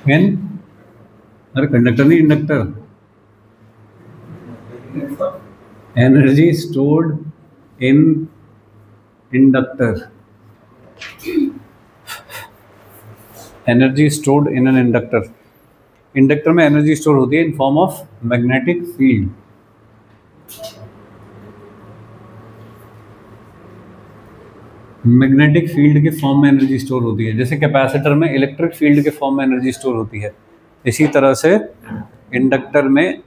इन, अरे कंडक्टर नहीं inductor, energy stored in inductor, energy stored in an inductor. Inductor में energy store होती है in form of magnetic field. Magnetic field के form में energy store होती है, जैसे कैपेसिटर में इलेक्ट्रिक फील्ड के फॉर्म में एनर्जी स्टोर होती है, इसी तरह से इंडक्टर में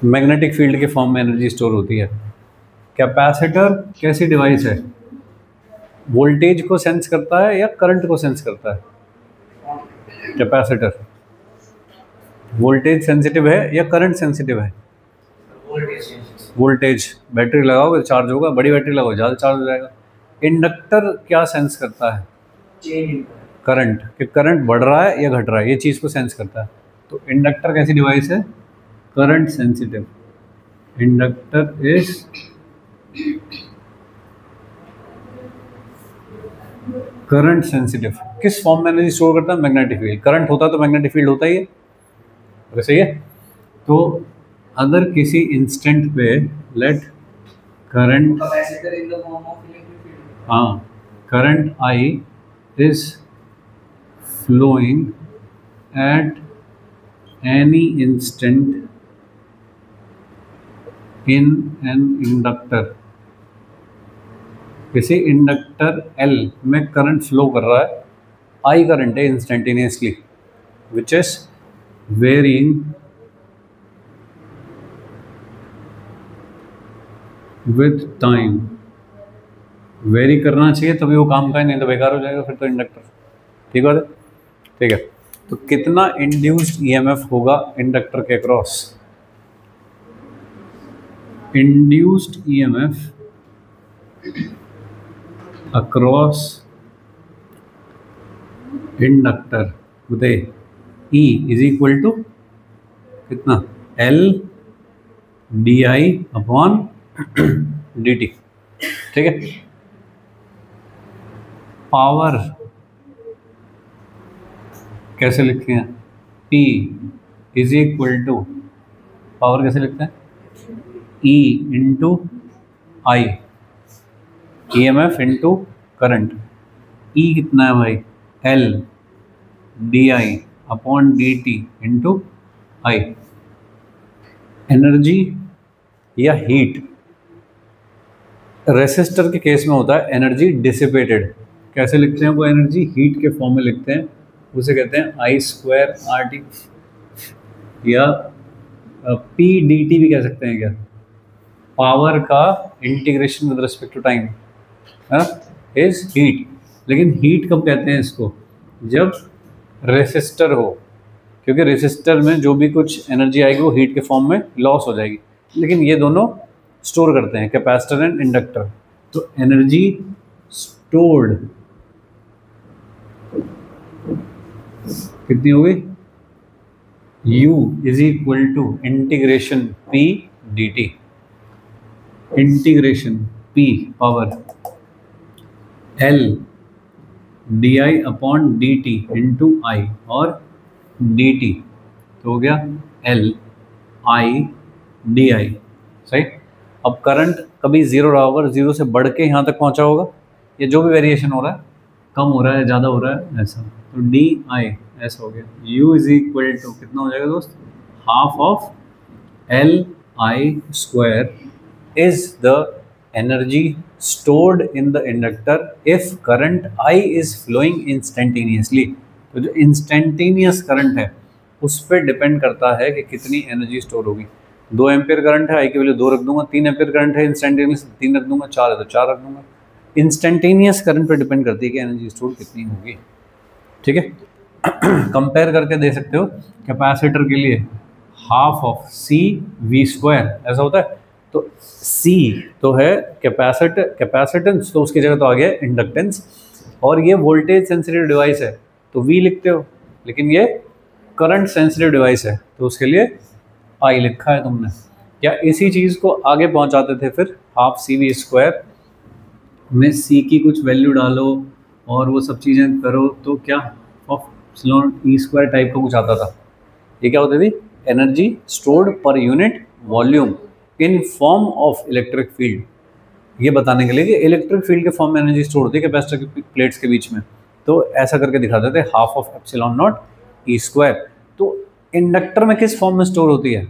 मैग्नेटिक फील्ड के फॉर्म में एनर्जी स्टोर होती है। कैपेसिटर कैसी डिवाइस है? वोल्टेज को सेंस करता है या करंट को सेंस करता है? कैपेसिटर वोल्टेज सेंसिटिव है या करंट सेंसिटिव है? वोल्टेज। बैटरी लगाओगे चार्ज होगा, बड़ी बैटरी लगाओ ज़्यादा चार्ज हो जाएगा। इंडक्टर क्या सेंस करता है? करंट, कि करंट बढ़ रहा है या घट रहा है, ये चीज़ को सेंस करता है। तो इंडक्टर कैसी डिवाइस है? Current sensitive. Inductor is current sensitive. किस फॉर्म में एनर्जी स्टोर करता है? Magnetic field. करंट होता तो मैग्नेटिक फील्ड होता ही है, वैसे ही है। तो अगर किसी इंस्टेंट पे लेट करंट, हाँ, current I is flowing at any instant in an inductor, किसी इंडक्टर L में करंट फ्लो कर रहा है, आई करंट है instantaneously, which is varying with time. Vary करना चाहिए तभी वो काम का है, नहीं तो बेकार हो जाएगा फिर तो इंडक्टर। ठीक है, ठीक है। तो कितना इंड्यूस्ड ईएमएफ होगा इंडक्टर के across? Induced EMF across inductor बताइए, E इज इक्वल टू कितना? L D I upon D T. ठीक है। पावर कैसे लिखते हैं? P is equal to, power कैसे लिखते हैं? E into I, E M F into current. E कितना है भाई? L D I upon D T into I. Energy या हीट, रेसिस्टर के केस में होता है एनर्जी डिसिपेटेड। कैसे लिखते हैं वो एनर्जी? हीट के फॉर्म में लिखते हैं, उसे कहते हैं आई स्क्वायर आर टी, या पी डी टी भी कह सकते हैं क्या? पावर का integration with respect to time is heat. लेकिन हीट कब कहते हैं इसको? जब रेसिस्टर हो, क्योंकि रेसिस्टर में जो भी कुछ एनर्जी आएगी वो हीट के फॉर्म में लॉस हो जाएगी। लेकिन ये दोनों स्टोर करते हैं, कैपेसिटर एंड इंडक्टर। तो एनर्जी स्टोर्ड कितनी हो गई? U is equal to integration P D T. Integration P power L D I upon D T into I, और डी टी तो हो गया L आई डी आई। सही। अब करंट कभी जीरो रहा होगा, जीरो से बढ़ के यहाँ तक पहुँचा होगा, ये जो भी वेरिएशन हो रहा है, कम हो रहा है ज़्यादा हो रहा है, ऐसा। तो डी आई ऐसा हो गया। U इज इक्वल टू कितना हो जाएगा दोस्त? Half of L I square is the energy stored in the inductor if current I is flowing instantaneously. तो जो इंस्टेंटेनियस करंट है उस पर डिपेंड करता है कि कितनी एनर्जी स्टोर होगी। 2 एम्पियर करंट है, आई की वैल्यू 2 रख दूंगा। 3 एम्पियर करंट है इंस्टेंटेनियस, 3 रख दूंगा। 4 है तो 4 रख दूंगा। इंस्टेंटेनियस करंट पर डिपेंड करती है कि एनर्जी स्टोर कितनी होगी। ठीक है। कंपेयर करके दे सकते हो, कैपेसिटर के लिए half of C V square ऐसा होता है। तो C तो है कैपेसिटेंस, तो उसकी जगह तो आ गया इंडक्टेंस। और ये वोल्टेज सेंसिटिव डिवाइस है तो V लिखते हो, लेकिन ये करंट सेंसिटिव डिवाइस है तो उसके लिए I लिखा है तुमने। या इसी चीज़ को आगे पहुंचाते थे फिर हाफ सी वी स्क्वायर में C की कुछ वैल्यू डालो और वो सब चीज़ें करो तो क्या of epsilon E square type का कुछ आता था। ये क्या होती थी? Energy stored per unit volume in form of electric field. ये बताने के लिए कि इलेक्ट्रिक फील्ड के फॉर्म में एनर्जी स्टोर होती है कैपेसिटर की प्लेट्स के बीच में, तो ऐसा करके दिखाते थे half of epsilon not E square. तो इंडक्टर में किस फॉर्म में स्टोर होती है?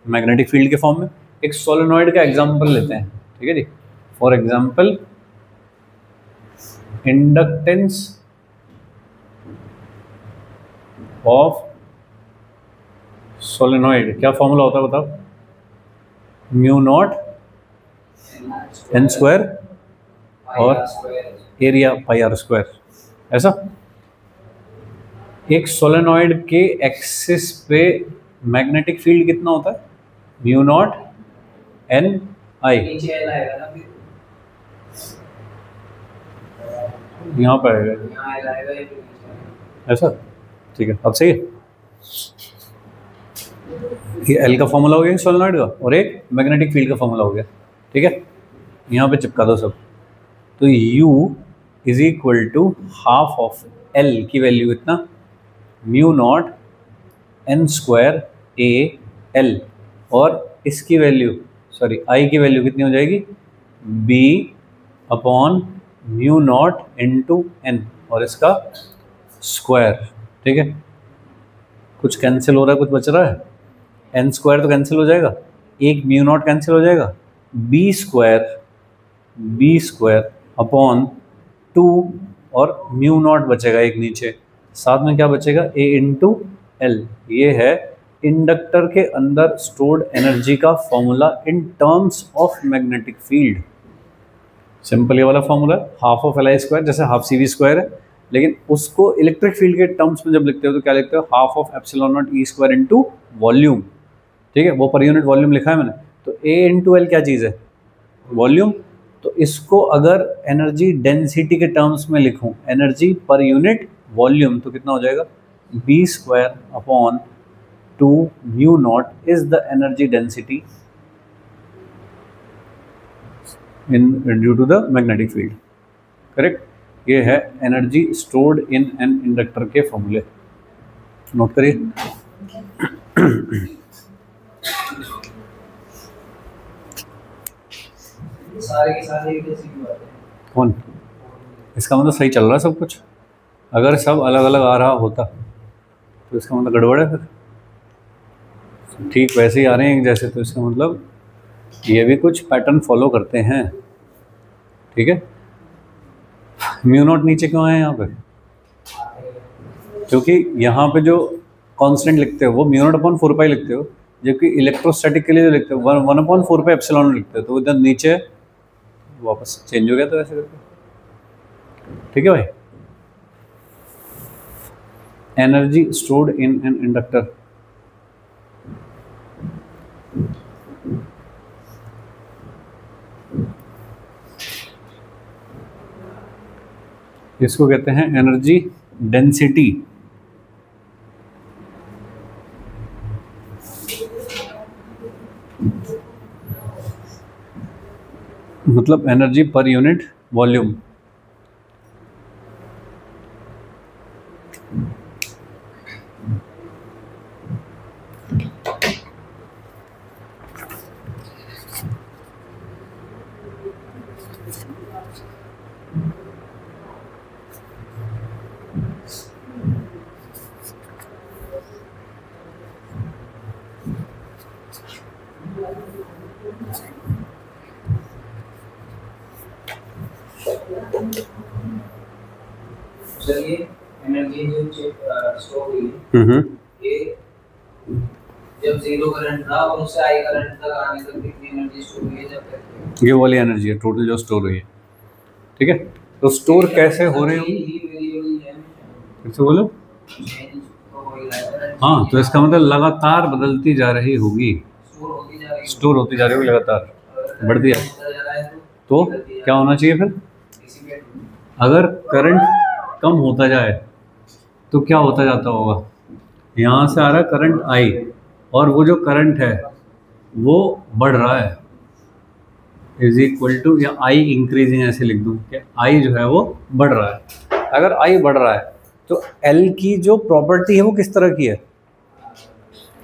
मैग्नेटिक फील्ड के फॉर्म में। एक सोलेनॉइड का एग्जांपल लेते हैं, ठीक है जी। For example inductance of solenoid, क्या फॉर्मूला होता है बताओ? म्यू नॉट एन स्क्वायर और एरिया पाई आर स्क्वायर। ऐसा एक सोलेनॉइड के एक्सिस पे मैग्नेटिक फील्ड कितना होता है? म्यू नॉट एन आई। यहाँ पर आएगा ऐसा, ठीक है। अब सही है, ये एल का फॉर्मूला हो गया सोलेनॉइड का और एक मैग्नेटिक फील्ड का फॉर्मूला हो गया, ठीक है। यहाँ पे चिपका दो सब। तो U is equal to half of L की वैल्यू इतना mu naught N square A L, और इसकी वैल्यू सॉरी I की वैल्यू कितनी हो जाएगी? B upon mu naught into N और इसका स्क्वायर, ठीक है। कुछ कैंसिल हो रहा है, कुछ बच रहा है? एन स्क्वायर तो कैंसिल हो जाएगा, एक म्यू नॉट कैंसिल हो जाएगा, बी स्क्वायर अपॉन 2 और म्यू नॉट बचेगा एक नीचे, साथ में क्या बचेगा? ए इंटू एल। ये है इंडक्टर के अंदर स्टोर्ड एनर्जी का formula in terms of magnetic field. Simple ये वाला formula half of L I square, जैसे हाफ सी वी स्क्वायर है, लेकिन उसको इलेक्ट्रिक फील्ड के टर्म्स में जब लिखते हो तो क्या लिखते हो? Half of epsilon not E square into volume, ठीक है। वो पर यूनिट वॉल्यूम लिखा है मैंने। तो ए इंटू एल क्या चीज़ है? वॉल्यूम। तो इसको अगर एनर्जी डेंसिटी के टर्म्स में लिखूं, एनर्जी पर यूनिट वॉल्यूम, तो कितना हो जाएगा? B square upon 2 mu naught is the energy density in due to the magnetic field, correct. ये है energy stored in an inductor के फॉर्मूले, नोट करिए। सारे के सारे एक जैसी की बात है। कौन? इसका मतलब सही चल रहा है सब कुछ। अगर सब अलग अलग आ रहा होता तो इसका मतलब गड़बड़ है फिर। ठीक वैसे ही आ रहे हैं एक जैसे, तो इसका मतलब ये भी कुछ पैटर्न फॉलो करते हैं, ठीक है। म्यू नॉट नीचे क्यों आए यहाँ पे? क्योंकि यहाँ पे जो कांस्टेंट लिखते हो वो म्यू नॉट अपॉन 4 पाई लिखते हो, जबकि इलेक्ट्रोस्टैटिक के लिए जो लिखते हो 1 अपॉन 4 पाई एप्सिलॉन लिखते हो, तो इधर नीचे वापस चेंज हो गया, तो ऐसे करके, ठीक है भाई। Energy stored in an inductor, इसको कहते हैं एनर्जी डेंसिटी। मतलब एनर्जी पर यूनिट वॉल्यूम। चलिए एनर्जी जो स्टोर हुई है, ये जब जीरो करंट था और उससे आई करंट तक आने तक कितनी एनर्जी स्टोर हुई है? जब तक ये वाली एनर्जी है टोटल जो स्टोर हुई है, ठीक है। तो स्टोर कैसे हो रही होगी? कैसे बोलो? हाँ, तो इसका मतलब लगातार बदलती जा रही होगी, स्टोर होती जा रही होगी लगातार, बढ़ती है। तो क्या होना चाहिए फिर? अगर करंट कम होता जाए तो क्या होता जाता होगा? यहाँ से आ रहा है करंट आई, और वो जो करंट है वो बढ़ रहा है, इज इक्वल टू, या आई इंक्रीजिंग ऐसे लिख दूँ कि आई जो है वो बढ़ रहा है। अगर आई बढ़ रहा है तो एल की जो प्रॉपर्टी है वो किस तरह की है,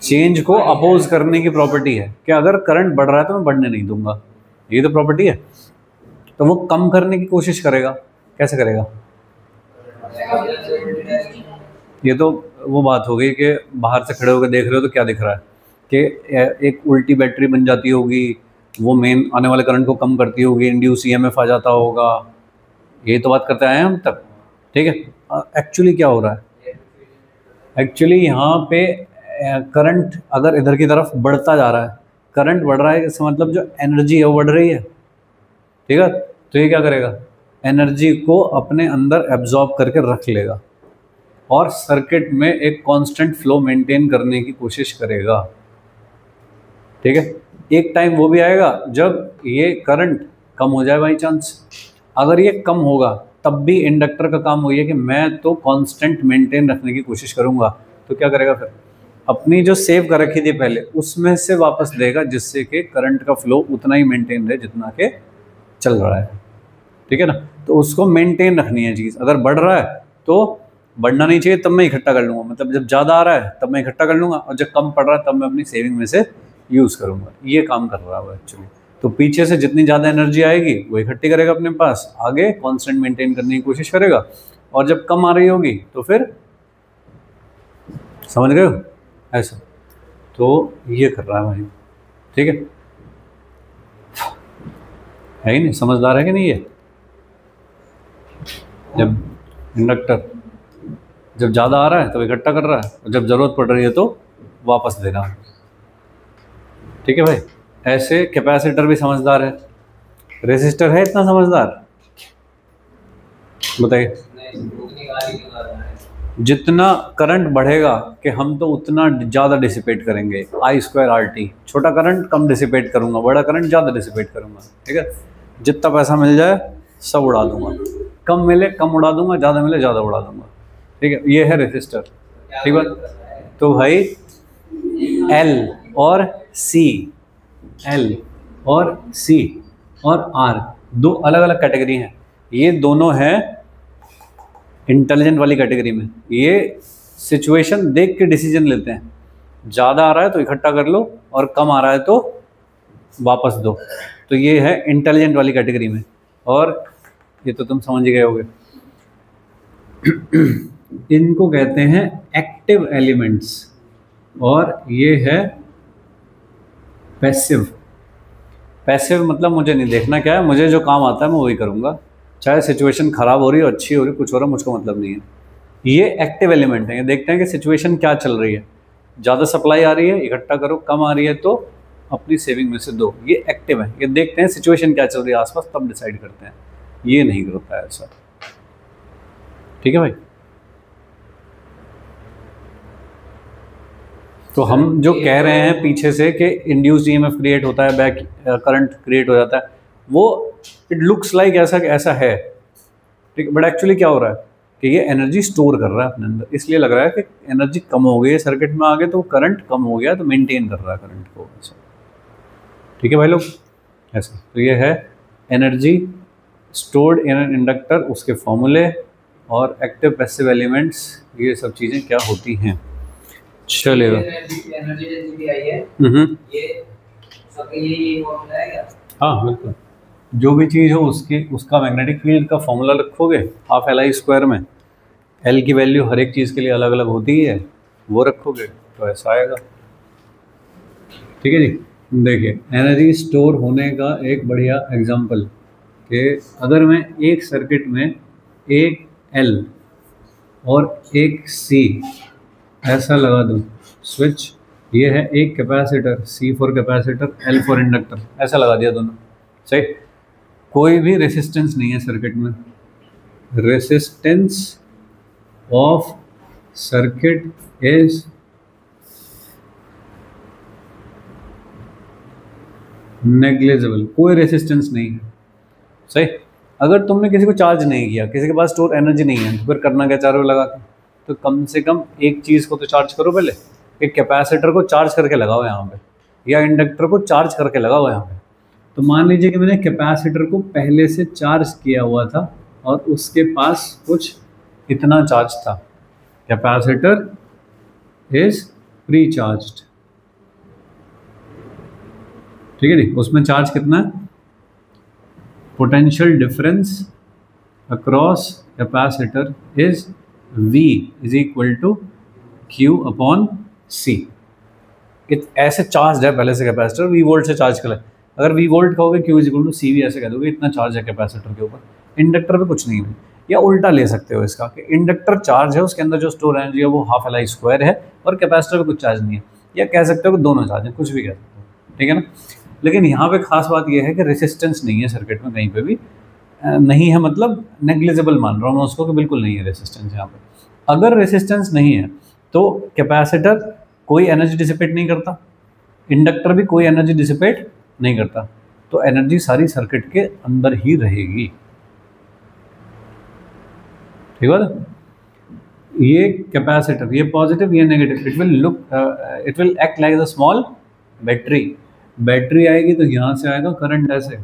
चेंज को अपोज करने की प्रॉपर्टी है कि अगर करंट बढ़ रहा है तो मैं बढ़ने नहीं दूंगा, ये तो प्रॉपर्टी है। तो वो कम करने की कोशिश करेगा, कैसे करेगा? ये तो वो बात हो गई कि बाहर से खड़े होकर देख रहे हो तो क्या दिख रहा है कि एक उल्टी बैटरी बन जाती होगी, वो मेन आने वाले करंट को कम करती होगी, इंड्यूस ईएमएफ आ जाता होगा, ये तो बात करते आए हैं हम तक, ठीक है। एक्चुअली क्या हो रहा है, एक्चुअली यहाँ पे करंट अगर इधर की तरफ बढ़ता जा रहा है, करंट बढ़ रहा है, इसका मतलब जो एनर्जी है वो बढ़ रही है, ठीक है। तो ये क्या करेगा, एनर्जी को अपने अंदर एब्जॉर्ब करके रख लेगा और सर्किट में एक कांस्टेंट फ्लो मेंटेन करने की कोशिश करेगा, ठीक है। एक टाइम वो भी आएगा जब ये करंट कम हो जाए बाई चांस, अगर ये कम होगा तब भी इंडक्टर का काम वही है कि मैं तो कांस्टेंट मेंटेन रखने की कोशिश करूंगा। तो क्या करेगा फिर, अपनी जो सेव कर रखी थी पहले उसमें से वापस देगा, जिससे कि करंट का फ्लो उतना ही मेंटेन रहे जितना के चल रहा है, ठीक है ना। तो उसको मेंटेन रखनी है चीज़, अगर बढ़ रहा है तो बढ़ना नहीं चाहिए, तब मैं इकट्ठा कर लूँगा, मतलब जब ज़्यादा आ रहा है तब मैं इकट्ठा कर लूँगा, और जब कम पड़ रहा है तब मैं अपनी सेविंग में से यूज़ करूँगा। ये काम कर रहा है एक्चुअली। तो पीछे से जितनी ज़्यादा एनर्जी आएगी वो इकट्ठी करेगा अपने पास, आगे कांस्टेंट मेंटेन करने की कोशिश करेगा, और जब कम आ रही होगी तो फिर, समझ गए हो ऐसा। तो ये कर रहा है भाई, ठीक है ही नहीं, समझदार है कि नहीं ये। जब इंडक्टर जब ज़्यादा आ रहा है तो इकट्ठा कर रहा है, और जब ज़रूरत पड़ रही है तो वापस दे रहा है, ठीक है भाई। ऐसे कैपेसिटर भी समझदार है, रेसिस्टर है इतना समझदार, बताइए। जितना करंट बढ़ेगा कि हम तो उतना ज़्यादा डिसिपेट करेंगे, I²RT, छोटा करंट कम डिसिपेट करूँगा, बड़ा करंट ज़्यादा डिसिपेट करूँगा, ठीक है। जितना पैसा मिल जाए सब उड़ा दूंगा, कम मिले कम उड़ा दूंगा, ज़्यादा मिले ज़्यादा उड़ा दूंगा, ठीक है। ये है रेसिस्टर, ठीक है। तो भाई L और C, L और C और R दो अलग अलग कैटेगरी हैं, ये दोनों हैं इंटेलिजेंट वाली कैटेगरी में। ये सिचुएशन देख के डिसीजन लेते हैं, ज़्यादा आ रहा है तो इकट्ठा कर लो और कम आ रहा है तो वापस दो। तो ये है इंटेलिजेंट वाली कैटेगरी में, और ये तो तुम समझ गए होगे। इनको कहते हैं एक्टिव एलिमेंट्स, और ये है पैसिव। पैसिव मतलब मुझे नहीं देखना क्या है, मुझे जो काम आता है मैं वही करूँगा, चाहे सिचुएशन ख़राब हो रही हो अच्छी हो रही कुछ हो रहा मुझको मतलब नहीं है। ये एक्टिव एलिमेंट है, ये देखते हैं कि सिचुएशन क्या चल रही है, ज़्यादा सप्लाई आ रही है इकट्ठा करो, कम आ रही है तो अपनी सेविंग में से दो। ये एक्टिव है, ये देखते हैं सिचुएशन क्या चल रही है आसपास तब डिसाइड करते हैं, ये नहीं करता है ऐसा, ठीक है भाई। तो हम जो कह रहे हैं पीछे से कि इंड्यूस्ड ईएमएफ क्रिएट होता है, बैक करंट क्रिएट हो जाता है, वो इट लुक्स लाइक ऐसा है, ठीक है, बट एक्चुअली क्या हो रहा है कि ये एनर्जी स्टोर कर रहा है अपने अंदर, इसलिए लग रहा है कि एनर्जी कम हो गई है सर्किट में आगे, तो करंट कम हो गया तो मेंटेन कर रहा है करंट को, ऐसा, ठीक है भाई लोग, ऐसा। तो ये है energy stored in an inductor, उसके फॉर्मूले, और एक्टिव पैसिव एलिमेंट्स, ये सब चीज़ें क्या होती हैं। चलेगा, एनर्जी डेंसिटी आई है, ये सब ये फॉर्मूला है क्या? हाँ बिल्कुल, जो भी चीज़ हो उसका मैग्नेटिक फील्ड का फॉर्मूला रखोगे ½ Li² में, L की वैल्यू हर एक चीज़ के लिए अलग अलग होती है, वो रखोगे तो ऐसा आएगा, ठीक है जी। देखिए एनर्जी स्टोर होने का एक बढ़िया एग्जांपल कि अगर मैं एक सर्किट में एक L और एक C ऐसा लगा दूँ स्विच, ये है एक capacitor, C for capacitor, L for inductor, ऐसा लगा दिया दोनों, सही। कोई भी रेसिस्टेंस नहीं है सर्किट में, resistance of circuit is negligible, कोई रेसिस्टेंस नहीं है, सही। अगर तुमने किसी को चार्ज नहीं किया, किसी के पास स्टोर एनर्जी नहीं है, तो फिर करना क्या चाह रहे हो लगा के, तो कम से कम एक चीज़ को तो चार्ज करो पहले, एक कैपेसिटर को चार्ज करके लगाओ यहाँ पे, या इंडक्टर को चार्ज करके लगाओ यहाँ पे। तो मान लीजिए कि मैंने कैपेसिटर को पहले से चार्ज किया हुआ था और उसके पास कुछ इतना चार्ज था, कैपेसिटर इज प्री चार्ज्ड, ठीक है जी। उसमें चार्ज कितना है, potential difference across capacitor is V is equal to Q upon C। ऐसे चार्ज है पहले से कैपेसिटर, V वोल्ट से चार्ज कर, अगर V वोल्ट कहोगे Q is equal to C भी ऐसे कह दोगे, इतना चार्ज है कैपेसिटर के ऊपर। इंडक्टर पे कुछ नहीं है, या उल्टा ले सकते हो इसका कि इंडक्टर चार्ज है, उसके अंदर जो स्टोर एनर्जी है वो हाफ Li स्क्वायर है, और कैपेसिटर पे कुछ चार्ज नहीं है, या कह सकते हो कि दोनों चार्ज है, कुछ भी कह सकते हो, ठीक है ना। लेकिन यहाँ पे खास बात यह है कि रेसिस्टेंस नहीं है सर्किट में कहीं पे भी, नहीं है मतलब नेग्लिजिबल मान रहा हूँ मैं उसको कि बिल्कुल नहीं है रेसिस्टेंस यहाँ पे। अगर रेसिस्टेंस नहीं है तो कैपेसिटर कोई एनर्जी डिसिपेट नहीं करता, इंडक्टर भी कोई एनर्जी डिसिपेट नहीं करता, तो एनर्जी सारी सर्किट के अंदर ही रहेगी, ठीक है। ये कैपेसिटर, ये पॉजिटिव, ये negative, it will act like a small battery. Battery आएगी तो यहाँ से आएगा करंट, ऐसे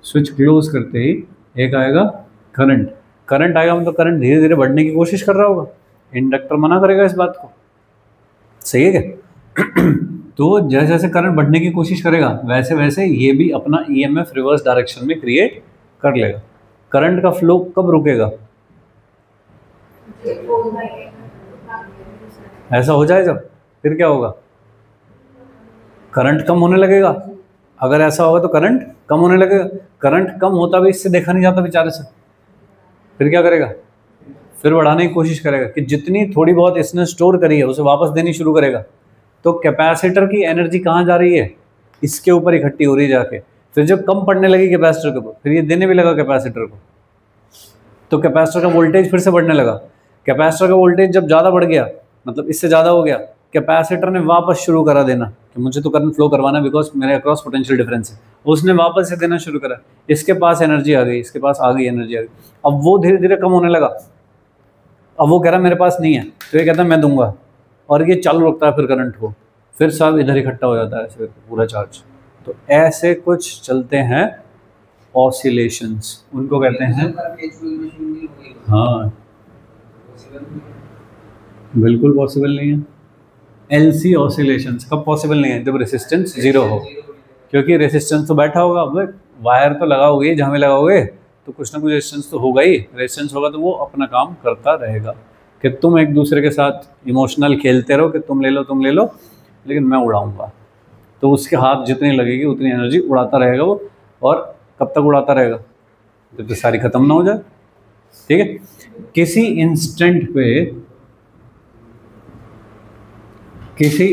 स्विच क्लोज करते ही एक आएगा करंट, करंट आएगा मतलब करंट धीरे धीरे बढ़ने की कोशिश कर रहा होगा, इंडक्टर मना करेगा इस बात को, सही है क्या। तो जैसे जैसे करंट बढ़ने की कोशिश करेगा वैसे वैसे ये भी अपना ईएमएफ रिवर्स डायरेक्शन में क्रिएट कर लेगा। करंट का फ्लो कब रुकेगा, ऐसा हो जाए जब, फिर क्या होगा, करंट कम होने लगेगा। अगर ऐसा होगा तो करंट कम होने लगेगा, करंट कम होता भी इससे देखा नहीं जाता बेचारे से, फिर क्या करेगा, फिर बढ़ाने की कोशिश करेगा कि जितनी थोड़ी बहुत इसने स्टोर करी है उसे वापस देनी शुरू करेगा। तो कैपेसिटर की एनर्जी कहाँ जा रही है, इसके ऊपर इकट्ठी हो रही है जाके, फिर जब कम पड़ने लगी कैपेसिटर के ऊपर, फिर ये देने भी लगा कैपेसिटर को, तो कैपेसिटर का वोल्टेज फिर से बढ़ने लगा। कैपेसिटर का वोल्टेज जब ज़्यादा बढ़ गया, मतलब इससे ज़्यादा हो गया, कैपेसिटर ने वापस शुरू करा देना कि मुझे तो करंट फ्लो करवाना बिकॉज मेरे अक्रॉस पोटेंशियल डिफरेंस है, उसने वापस से देना शुरू करा, इसके पास एनर्जी आ गई, इसके पास आ गई एनर्जी आ गई, अब वो धीरे धीरे कम होने लगा, अब वो कह रहा मेरे पास नहीं है, तो ये कहता है मैं दूंगा, और ये चालू रखता है फिर करंट को, फिर सब इधर इकट्ठा हो जाता है ऐसे पूरा चार्ज। तो ऐसे कुछ चलते हैं ऑसिलेशंस, उनको कहते हैं, हाँ बिल्कुल पॉसिबल नहीं है। एलसी ऑसिलेशंस कब पॉसिबल नहीं है, जब रेसिस्टेंस जीरो हो, क्योंकि रेसिस्टेंस तो बैठा होगा, अब वायर तो लगाओगे, जहाँ में लगाओगे तो कुछ ना कुछ रेजिस्टेंस तो होगा ही, रेजिस्टेंस होगा तो वो अपना काम करता रहेगा। कि तुम एक दूसरे के साथ इमोशनल खेलते रहो कि तुम ले लो लेकिन मैं उड़ाऊंगा, तो उसके हाथ जितनी लगेगी उतनी एनर्जी उड़ाता रहेगा वो, और कब तक उड़ाता रहेगा, जब तक सारी खत्म ना हो जाए, ठीक है। किसी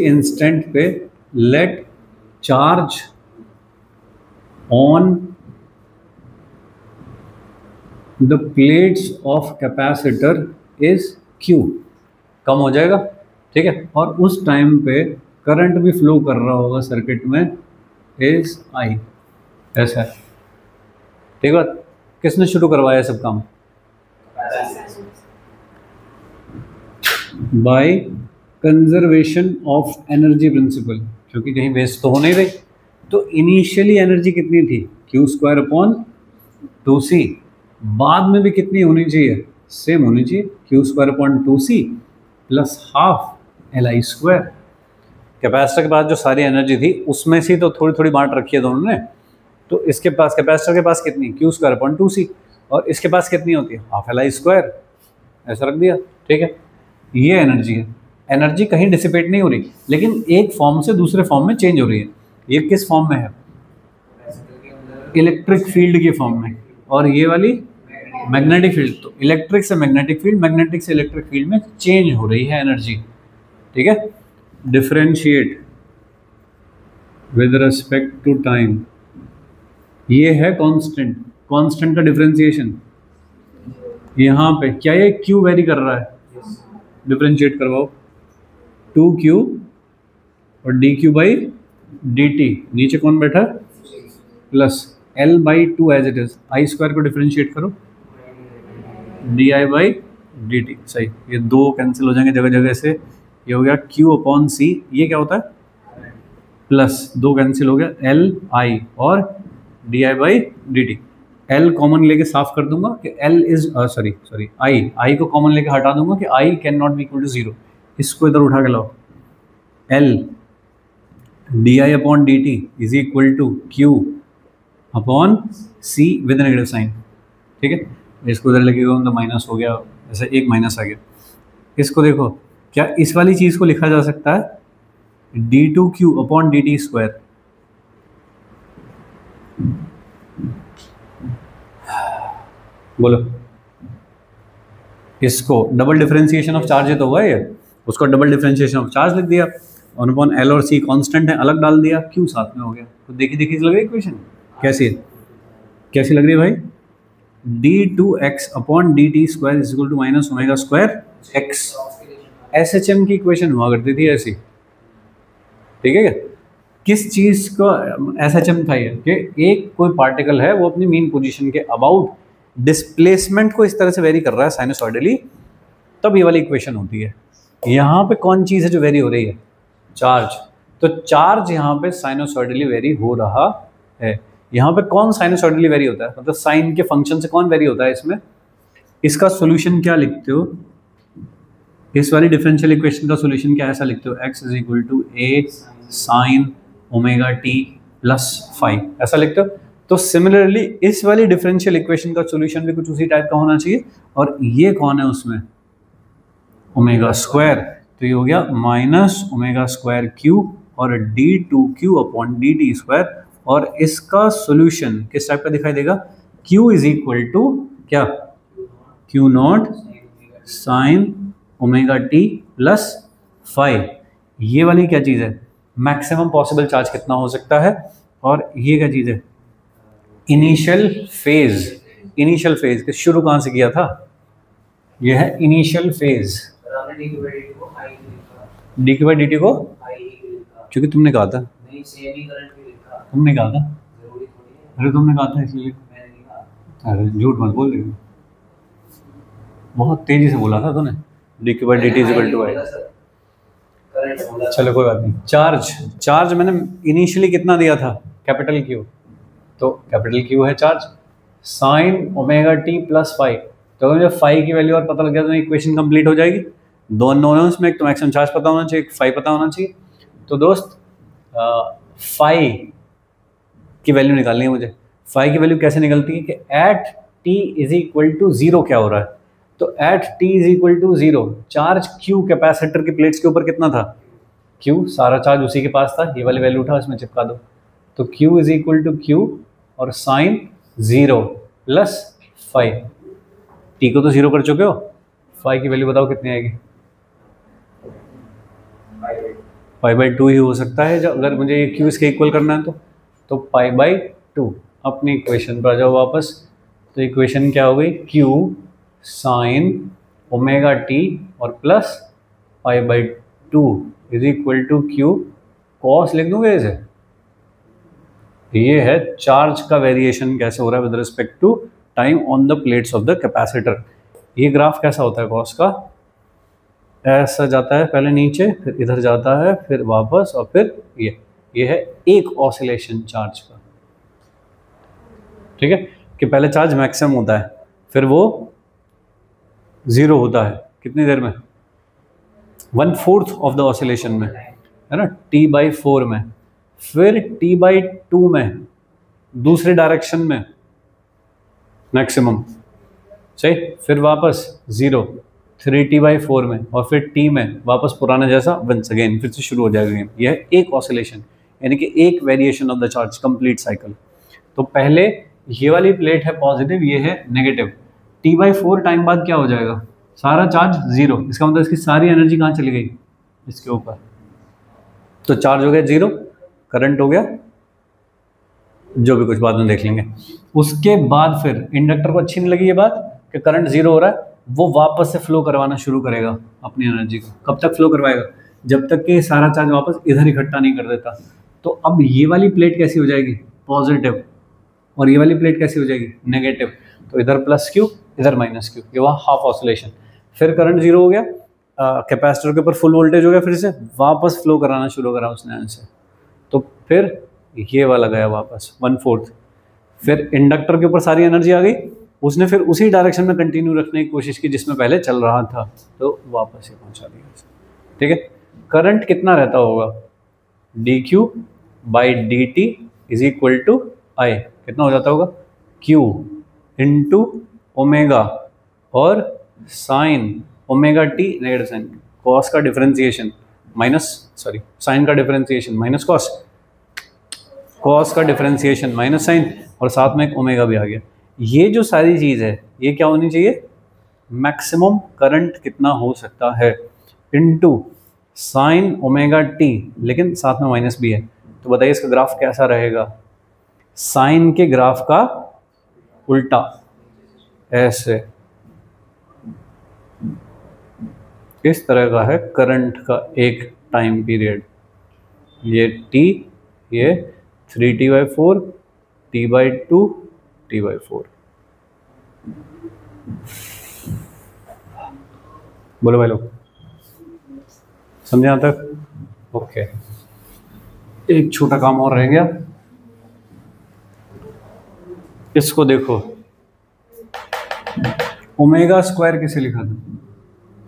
इंस्टेंट पे let charge on the plates of capacitor is Q, कम हो जाएगा, ठीक है, और उस टाइम पे करंट भी फ्लो कर रहा होगा सर्किट में, इज I, ऐसा है, ठीक है। किसने शुरू करवाया सब काम, by conservation of energy principle, क्योंकि कहीं वेस्ट तो हो नहीं रही। तो इनिशियली एनर्जी कितनी थी, Q² अपॉन 2C, बाद में भी कितनी होनी चाहिए, सेम होनी चाहिए, Q² upon 2C plus half Li²। Capacitor के पास जो सारी एनर्जी थी उसमें से तो थोड़ी थोड़ी बांट रखी है दोनों ने, तो इसके पास कैपेसिटर के पास कितनी, Q² अपॉन 2C, और इसके पास कितनी होती है, हाफ Li², ऐसा रख दिया, ठीक है। ये एनर्जी है, एनर्जी कहीं डिसिपेट नहीं हो रही, लेकिन एक फॉर्म से दूसरे फॉर्म में चेंज हो रही है। ये किस फॉर्म में है, इलेक्ट्रिक फील्ड की फॉर्म में, और ये वाली मैग्नेटिक फील्ड। तो इलेक्ट्रिक से मैग्नेटिक फील्ड, मैग्नेटिक से इलेक्ट्रिक फील्ड में चेंज हो रही है एनर्जी, ठीक है। Differentiate with respect to time, ये है कांस्टेंट, कांस्टेंट का डिफरेंशिएशन। यहाँ पे क्या ये Q वेरी कर रहा है, डिफरेंशिएट करवाओ, 2Q और dQ/dt, नीचे कौन बैठा है, plus L/2 as it is, I² को डिफरेंशिएट करो, di/dt, सही, ये दो कैंसिल हो जाएंगे जगह जगह से, ये हो गया Q अपॉन C, ये क्या होता है, प्लस दो कैंसिल हो गया Li और di/dt, एल कॉमन लेके साफ कर दूंगा कि एल इज सॉरी आई को कॉमन लेके हटा दूंगा कि I can not be equal to 0। इसको इधर उठा के लाओ, L D I upon D T is equal to Q upon C with negative sign. ठीक है, इसको इधर लगेगा तो माइनस हो गया, ऐसे एक माइनस आ गया। इसको देखो, क्या इस वाली चीज़ को लिखा जा सकता है D two Q upon D T square. बोलो, इसको डबल डिफरेंशिएशन ऑफ चार्ज तो हुआ है, उसको डबल डिफरेंशिएशन ऑफ चार्ज लिख दिया, वन अपॉन एल और सी कांस्टेंट है, अलग डाल दिया, क्यू साथ में हो गया। तो देखिए देखिए लग रही है इक्वेशन कैसी है, कैसी लग रही है भाई? D two X upon D T square is equal to minus omega square X. S H M की इक्वेशन हुआ करती थी ऐसी। ठीक है, किस चीज़ को एस एच एम था ये कि एक कोई पार्टिकल है वो अपनी मीन पोजीशन के अबाउट डिस्प्लेसमेंट को इस तरह से वेरी कर रहा है साइनसॉइडली, तब ये वाली इक्वेशन होती है। यहाँ पे कौन चीज़ है जो वेरी हो रही है? चार्ज। तो चार्ज यहाँ पे साइनसॉइडली वेरी हो रहा है। यहाँ पे कौन साइनसॉइडली वेरी होता है, मतलब साइन के फंक्शन से कौन वेरी होता है इसमें? इसका सोल्यूशन क्या लिखते हो? इस वाली डिफरेंशियल इक्वेशन का सोल्यूशन क्या ऐसा लिखते हो? x is equal to A sine omega T plus five, ऐसा लिखते हो। तो सिमिलरली इस वाली डिफरेंशियल इक्वेशन का सोल्यूशन भी कुछ उसी टाइप का होना चाहिए। और ये कौन है उसमें? Omega square. तो ये हो गया माइनस ओमेगा स्क्वायर क्यू और D two Q upon D T square. और इसका सोल्यूशन किस टाइप का दिखाई देगा? Q इज इक्वल टू क्या? Q naught sine omega T plus five. ये वाली क्या चीज़ है? मैक्सिमम पॉसिबल चार्ज कितना हो सकता है। और ये क्या चीज़ है? Initial phase. इनिशियल फेज के शुरू कहाँ से किया था? ये है initial phase. D Q by D T को क्योंकि तुमने कहा था, तुमने कहा था, अरे तुमने कहा था इसलिए, अरे झूठ मत बोल रही, बहुत तेजी से बोला था तूने। D Q by D T is equal to I. चलो कोई बात नहीं। चार्ज मैंने इनिशियली कितना दिया था? Capital Q. तो कैपिटल क्यू है charge, sign omega T plus five. तो मुझे फाइव की वैल्यू और पता लग गया तो इक्वेशन कंप्लीट हो जाएगी। दोनों में एक तो मैक्सिमम चार्ज पता होना चाहिए, एक फाइव पता होना चाहिए। तो दोस्त फाइव की वैल्यू निकालनी है मुझे। फाइव की वैल्यू कैसे निकलती है कि at T is equal to zero क्या हो रहा है? तो at T is equal to zero charge Q capacitor की प्लेट्स के ऊपर कितना था? क्यू, सारा चार्ज उसी के पास था। ये वाली वैल्यू उठा इसमें चिपका दो। तो Q is equal to Q और sine zero plus five. T को तो जीरो कर चुके हो, फाइव की वैल्यू बताओ कितनी आएगी? पाई बाई टू ही हो सकता है जब अगर मुझे ये क्यू इसके इक्वल करना है तो पाई बाई टू। अपनी इक्वेशन पर आ जाओ वापस। तो इक्वेशन क्या हो गई? क्यू साइन ओमेगा टी और plus pi by two is equal to Q cos लिख दूंगे इसे। ये है चार्ज का वेरिएशन कैसे हो रहा है with respect to time on the plates of the capacitor. ये ग्राफ कैसा होता है कॉस का? ऐसा जाता है पहले नीचे, फिर इधर जाता है, फिर वापस और फिर ये है एक ऑसिलेशन चार्ज का। ठीक है, कि पहले चार्ज मैक्सिमम होता है, फिर वो जीरो होता है कितनी देर में? 1/4 ऑफ द ऑसिलेशन में, है ना, t/4 में। फिर t/2 में दूसरे डायरेक्शन में मैक्सिमम, सही। फिर वापस 0, 3t/4 में, और फिर t में वापस पुराना जैसा वंस अगेन फिर से शुरू हो जाएगा गेम। यह है एक ऑसिलेशन, यानी कि एक variation of the charge, complete cycle. तो पहले ये वाली प्लेट है पॉजिटिव, ये है नेगेटिव। t/4 टाइम बाद क्या हो जाएगा? सारा चार्ज जीरो। इसका मतलब इसकी सारी एनर्जी कहाँ चली गई? इसके ऊपर। तो चार्ज हो गया जीरो, करंट हो गया जो भी कुछ बाद में देख लेंगे। उसके बाद फिर इंडक्टर को अच्छी नहीं लगी ये बात कि करंट जीरो हो रहा है, वो वापस से फ्लो करवाना शुरू करेगा अपनी एनर्जी को। कब तक फ्लो करवाएगा? जब तक कि सारा चार्ज वापस इधर इकट्ठा नहीं कर देता। तो अब ये वाली प्लेट कैसी हो जाएगी? पॉजिटिव। और ये वाली प्लेट कैसी हो जाएगी? नेगेटिव। तो इधर प्लस क्यू, इधर माइनस क्यू, ये वहाँ हाफ ऑसिलेशन। फिर करंट जीरो हो गया, कैपेसिटर के ऊपर फुल वोल्टेज हो गया, फिर से वापस फ्लो कराना शुरू करा उसने से। तो फिर ये वाला गया वापस 1/4। फिर इंडक्टर के ऊपर सारी एनर्जी आ गई, उसने फिर उसी डायरेक्शन में कंटिन्यू रखने की कोशिश की जिसमें पहले चल रहा था, तो वापस ये पहुंचा दिया। ठीक है, करंट कितना रहता होगा, D Q by D T is equal to I, कितना हो जाता होगा, क्यू इंटू ओमेगा और sine omega T negative sine, cos का डिफरेंशिएशन माइनस, सॉरी साइन का डिफरेंशिएशन माइनस कॉस, कॉस का डिफरेंशिएशन माइनस साइन, और साथ में एक ओमेगा भी आ गया। ये जो सारी चीज़ है ये क्या होनी चाहिए, मैक्सिमम करंट कितना हो सकता है इनटू साइन ओमेगा टी, लेकिन साथ में माइनस भी है। तो बताइए इसका ग्राफ कैसा रहेगा, साइन के ग्राफ का उल्टा, ऐसे इस तरह का है करंट का एक टाइम पीरियड, ये t, ये 3t/4, t/2, t/4। बोलो भाई लोग, समझे यहाँ तक? ओके, एक छोटा काम और रह गया, इसको देखो, ओमेगा स्क्वायर किसे लिखा था,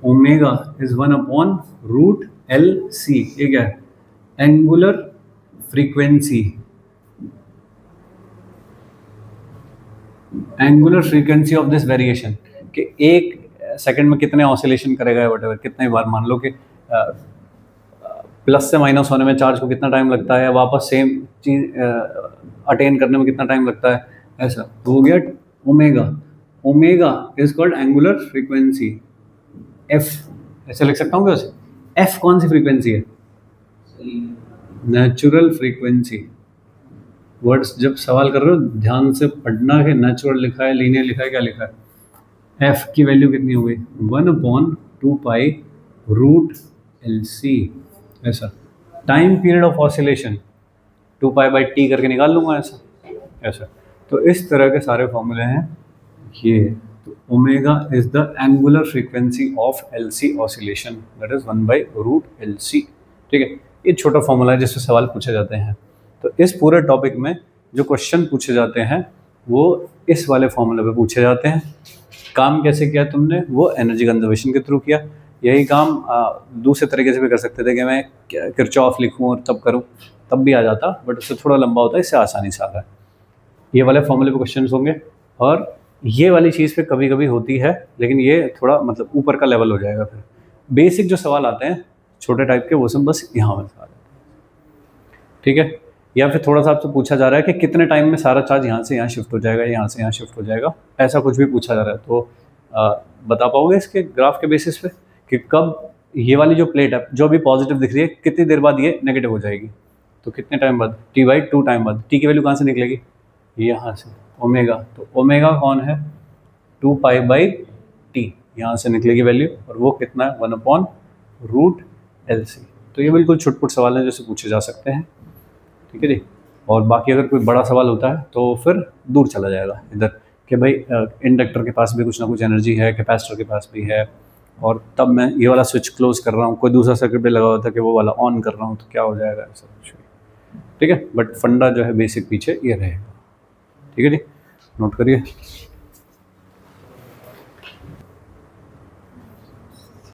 ओमेगा इज 1/√LC, ये क्या है, angular frequency, angular frequency of this variation, कि एक सेकंड में कितने ऑसिलेशन करेगा वटेवर, कितने बार, मान लो कि प्लस से माइनस होने में चार्ज को कितना टाइम लगता है, वापस सेम चीज अटेन करने में कितना टाइम लगता है, ऐसा तो हो गया omega. Omega is called angular frequency, F ऐसे लिख सकता हूँ क्या उसे, एफ कौन सी फ्रीक्वेंसी है, नेचुरल फ्रीक्वेंसी। वर्ड्स जब सवाल कर रहे हो ध्यान से पढ़ना है, नेचुरल लिखा है, लीनियर लिखा है, क्या लिखा है, एफ की वैल्यू कितनी हो गई, 1/2π√LC, ऐसा। Time period of oscillation 2π/t करके निकाल लूंगा, ऐसा ऐसा। तो इस तरह के सारे फॉर्मूले हैं ये। तो omega is the angular frequency of LC oscillation, that is 1/√LC। ठीक है, ये छोटा फॉर्मूला है जिससे सवाल पूछे जाते हैं। तो इस पूरे टॉपिक में जो क्वेश्चन पूछे जाते हैं वो इस वाले फॉर्मूले पे पूछे जाते हैं। काम कैसे किया तुमने, वो एनर्जी कंजर्वेशन के थ्रू किया। यही काम दूसरे तरीके से भी कर सकते थे कि मैं किरचॉफ लिखूं और तब करूं, तब भी आ जाता, बट उससे थोड़ा लंबा होता है, इससे आसानी से आ रहा है। ये वाले फॉर्मूले पे क्वेश्चन होंगे, और ये वाली चीज़ पे कभी कभी होती है, लेकिन ये थोड़ा मतलब ऊपर का लेवल हो जाएगा। फिर बेसिक जो सवाल आते हैं छोटे टाइप के, वो सब बस यहाँ में आ जाते हैं। ठीक है, या फिर थोड़ा सा आपसे पूछा जा रहा है कि कितने टाइम में सारा चार्ज यहाँ से यहाँ शिफ्ट हो जाएगा, यहाँ से यहाँ शिफ्ट हो जाएगा, ऐसा कुछ भी पूछा जा रहा है, तो बता पाओगे इसके ग्राफ के बेसिस पे कि कब ये वाली जो प्लेट है जो अभी पॉजिटिव दिख रही है, कितनी देर बाद ये नेगेटिव हो जाएगी, तो कितने टाइम बाद, t/2 टाइम बाद। t की वैल्यू कहाँ से निकलेगी, यहाँ से, ओमेगा। तो ओमेगा कौन है, 2π/t, यहाँ से निकलेगी वैल्यू, और वो कितना है, 1/√LC। तो ये बिल्कुल छुटपुट सवाल है जैसे पूछे जा सकते हैं। ठीक है जी, और बाकी अगर कोई बड़ा सवाल होता है तो फिर दूर चला जाएगा इधर कि भाई इंडक्टर के पास भी कुछ ना कुछ एनर्जी है, कैपेसिटर के पास भी है, और तब मैं ये वाला स्विच क्लोज कर रहा हूँ, कोई दूसरा सर्किट पे लगा हुआ था कि वो वाला ऑन कर रहा हूँ, तो क्या हो जाएगा, ऐसा कुछ। ठीक है, बट फंडा जो है बेसिक पीछे ये रहेगा। ठीक है जी, नोट करिए।